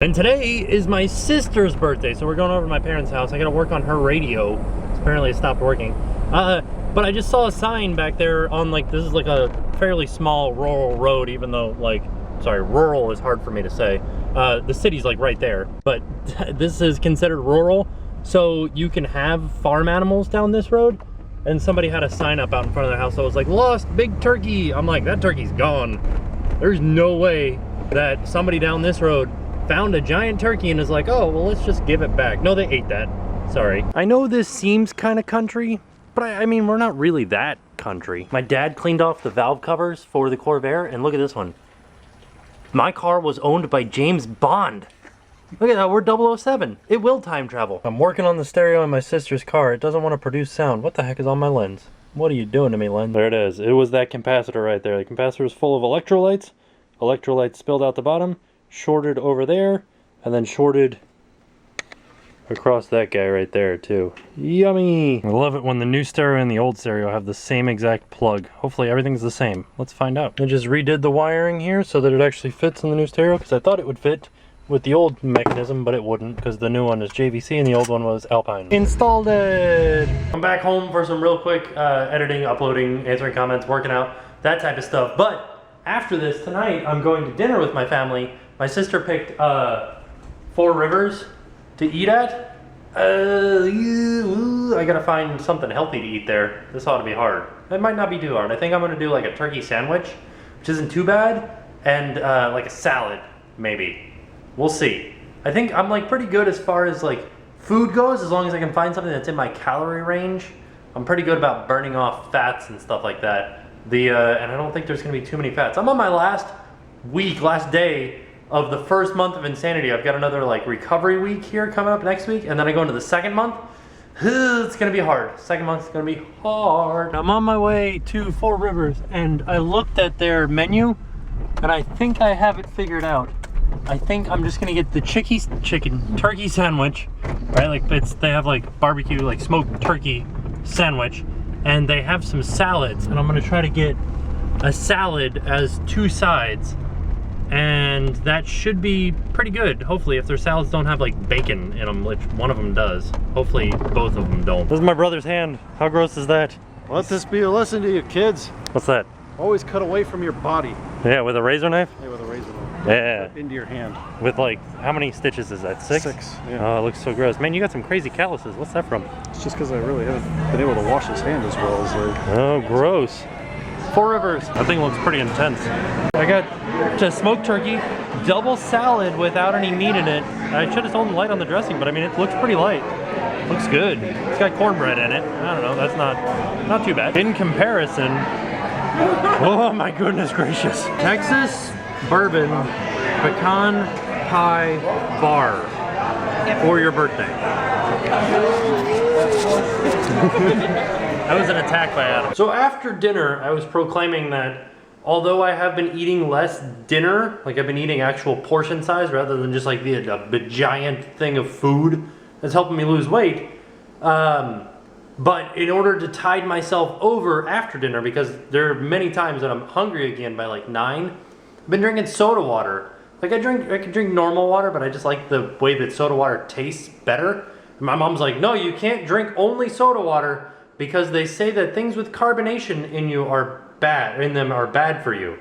And today is my sister's birthday, so we're going over to my parents' house. I gotta work on her radio. Apparently it stopped working. But I just saw a sign back there on this is like a fairly small rural road, even though sorry, rural is hard for me to say. The city's like right there, but this is considered rural, so you can have farm animals down this road. And somebody had a sign up out in front of their house that was like, "Lost big turkey." I'm like, that turkey's gone. There's no way that somebody down this road found a giant turkey and is like, "Oh, well, let's just give it back." No, they ate that. Sorry. I know this seems kind of country, but I mean, we're not really that country. My dad cleaned off the valve covers for the Corvair, and look at this one. My car was owned by James Bond. Look at that, we're 007. It will time travel. I'm working on the stereo in my sister's car. It doesn't want to produce sound. What the heck is on my lens? What are you doing to me, lens? There it is. It was that capacitor right there. The capacitor is full of electrolytes. Electrolytes spilled out the bottom, shorted over there, and then shorted across that guy right there too. Yummy! I love it when the new stereo and the old stereo have the same exact plug. Hopefully everything's the same. Let's find out. I just redid the wiring here so that it actually fits in the new stereo, because I thought it would fit with the old mechanism, but it wouldn't, because the new one is JVC and the old one was Alpine. Installed it! I'm back home for some real quick editing, uploading, answering comments, working out, that type of stuff. But after this, tonight, I'm going to dinner with my family. My sister picked 4Rivers to eat at. I gotta find something healthy to eat there. This ought to be hard. It might not be too hard. I think I'm gonna do like a turkey sandwich, which isn't too bad, and like a salad, maybe. We'll see. I think I'm like pretty good as far as like food goes, as long as I can find something that's in my calorie range. I'm pretty good about burning off fats and stuff like that. And I don't think there's gonna be too many fats. I'm on my last day of the first month of insanity. I've got another like recovery week here coming up next week, and then I go into the second month. It's gonna be hard. Second month's gonna be hard. I'm on my way to 4Rivers, and I looked at their menu, and I think I have it figured out. I think I'm just gonna get the chicken turkey sandwich, right? Like they have like barbecue, like smoked turkey sandwich, and they have some salads, and I'm gonna try to get a salad as 2 sides, and that should be pretty good. Hopefully, if their salads don't have like bacon in them, which one of them does. Hopefully both of them don't. This is my brother's hand. How gross is that? Let this be a lesson to you kids. What's that? Always cut away from your body. Yeah, with a razor knife? Yeah, with a razor knife. Yeah. Into your hand. With like, how many stitches is that? 6? 6, yeah. Oh, it looks so gross. Man, you got some crazy calluses. What's that from? It's just because I really haven't been able to wash his hand as well as Oh, gross. 4Rivers. That thing looks pretty intense. I got just smoked turkey, double salad without any meat in it. I should have told them light on the dressing, but I mean, it looks pretty light. Looks good. It's got cornbread in it. I don't know, that's not too bad. In comparison, oh my goodness gracious. Texas Bourbon Pecan Pie Bar for your birthday. That was an attack by Adam. So after dinner, I was proclaiming that although I have been eating less dinner, like I've been eating actual portion size rather than just like the giant thing of food that's helping me lose weight, but in order to tide myself over after dinner, because there are many times that I'm hungry again by like 9, I've been drinking soda water. Like I can drink normal water, but I just like the way that soda water tastes better. And my mom's like, no, you can't drink only soda water because they say that things with carbonation in you are bad for you.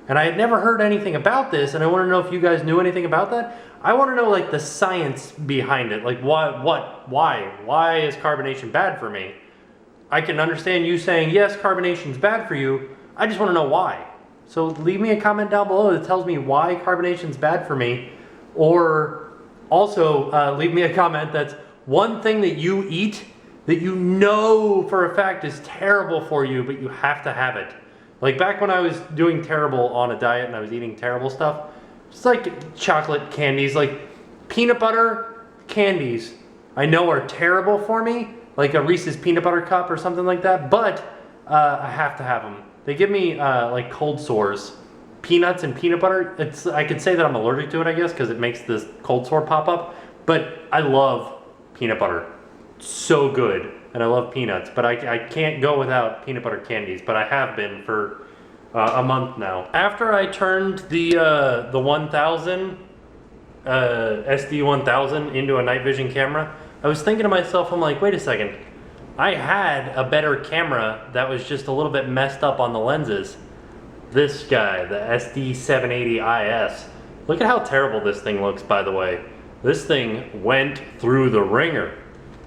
And I had never heard anything about this, and I want to know if you guys knew anything about that. I want to know like the science behind it. Like why is carbonation bad for me? I can understand you saying, yes, carbonation's bad for you. I just want to know why. So leave me a comment down below that tells me why carbonation's bad for me. Or also leave me a comment that's one thing that you eat that you know for a fact is terrible for you, but you have to have it. Like back when I was doing terrible on a diet and I was eating terrible stuff, just like chocolate candies, like peanut butter candies, I know are terrible for me, like a Reese's peanut butter cup or something like that, but I have to have them. They give me like cold sores. Peanuts and peanut butter, I could say that I'm allergic to it, I guess, because it makes this cold sore pop up, but I love peanut butter. So good, and I love peanuts, but I can't go without peanut butter candies, but I have been for a month now. After I turned the 1000 SD1000 into a night vision camera, I was thinking to myself, I'm like, wait a second. I had a better camera that was just a little bit messed up on the lenses. This guy, the SD780IS. Look at how terrible this thing looks, by the way. This thing went through the ringer.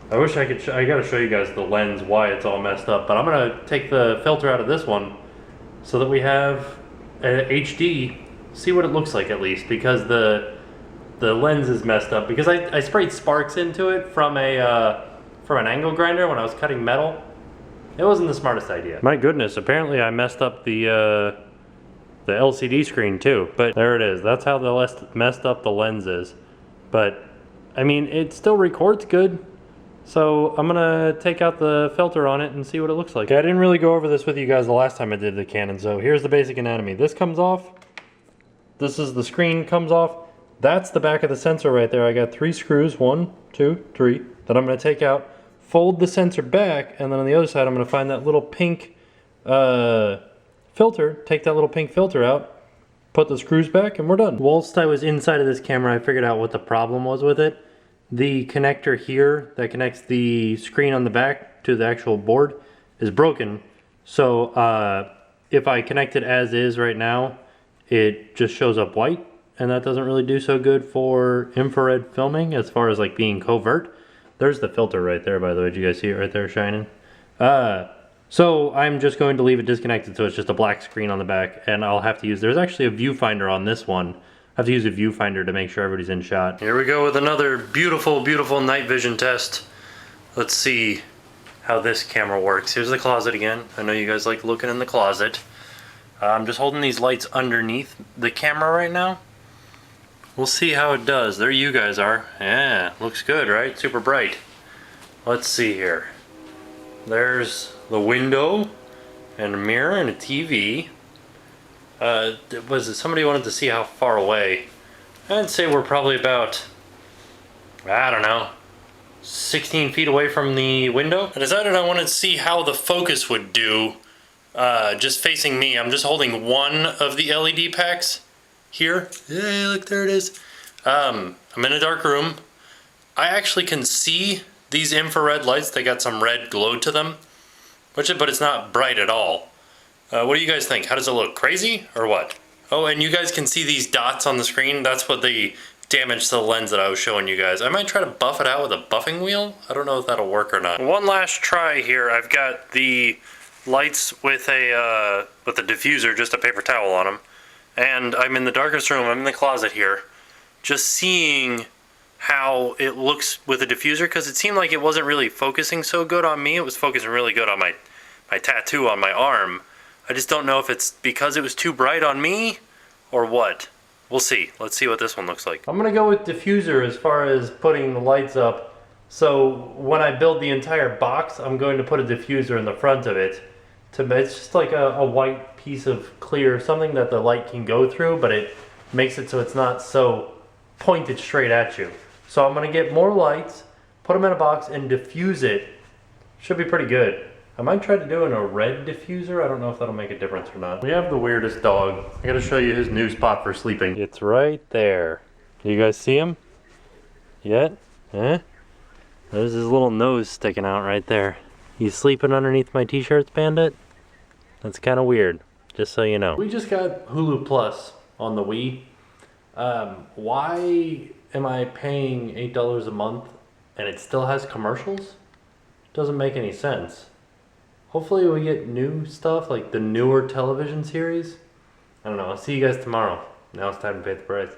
I wish I could, I gotta show you guys the lens, why it's all messed up, but I'm gonna take the filter out of this one so that we have HD, see what it looks like at least, because the lens is messed up. Because I sprayed sparks into it from an angle grinder when I was cutting metal. It wasn't the smartest idea. My goodness, apparently I messed up the LCD screen too, but there it is. That's how messed up the lens is. But, I mean, it still records good. So I'm gonna take out the filter on it and see what it looks like. Okay, I didn't really go over this with you guys the last time I did the Canon, so here's the basic anatomy. This comes off. This is the screen comes off. That's the back of the sensor right there. I got 3 screws, 1, 2, 3, that I'm gonna take out, fold the sensor back, and then on the other side I'm gonna find that little pink filter, take that little pink filter out, put the screws back, and we're done. Whilst I was inside of this camera, I figured out what the problem was with it. The connector here that connects the screen on the back to the actual board is broken. So if I connect it as is right now, it just shows up white, and that doesn't really do so good for infrared filming as far as like being covert. There's the filter right there, by the way. Did you guys see it right there shining? So I'm just going to leave it disconnected so it's just a black screen on the back, and I'll have to use, there's actually a viewfinder on this one. I have to use a viewfinder to make sure everybody's in shot. Here we go with another beautiful, beautiful night vision test. Let's see how this camera works. Here's the closet again. I know you guys like looking in the closet. I'm just holding these lights underneath the camera right now. We'll see how it does. There you guys are. Yeah, looks good, right? Super bright. Let's see here. There's the window and a mirror and a TV. Somebody wanted to see how far away. I'd say we're probably about, I don't know, 16 feet away from the window. I decided I wanted to see how the focus would do just facing me. I'm just holding one of the LED packs here. Yeah, look, there it is. I'm in a dark room. I actually can see these infrared lights. They got some red glow to them, but it's not bright at all. What do you guys think? How does it look? Crazy or what? Oh, and you guys can see these dots on the screen. That's what the damage to the lens that I was showing you guys. I might try to buff it out with a buffing wheel. I don't know if that'll work or not. One last try here. I've got the lights with a diffuser, just a paper towel on them. And I'm in the darkest room. I'm in the closet here. Just seeing how it looks with a diffuser, because it seemed like it wasn't really focusing so good on me. It was focusing really good on my tattoo on my arm. I just don't know if it's because it was too bright on me or what. We'll see. Let's see what this one looks like. I'm gonna go with diffuser as far as putting the lights up. So when I build the entire box, I'm going to put a diffuser in the front of it. It's just like a white piece of clear, something that the light can go through, but it makes it so it's not so pointed straight at you. So I'm gonna get more lights, put them in a box, and diffuse it. Should be pretty good. I might try to do in a red diffuser. I don't know if that'll make a difference or not. We have the weirdest dog. I gotta show you his new spot for sleeping. It's right there. You guys see him? Yet? Eh? There's his little nose sticking out right there. He's sleeping underneath my t-shirts, Bandit? That's kind of weird, just so you know. We just got Hulu Plus on the Wii. Why am I paying $8 a month and it still has commercials? Doesn't make any sense. Hopefully we get new stuff, like the newer television series. I don't know, I'll see you guys tomorrow. Now it's time to pay the price.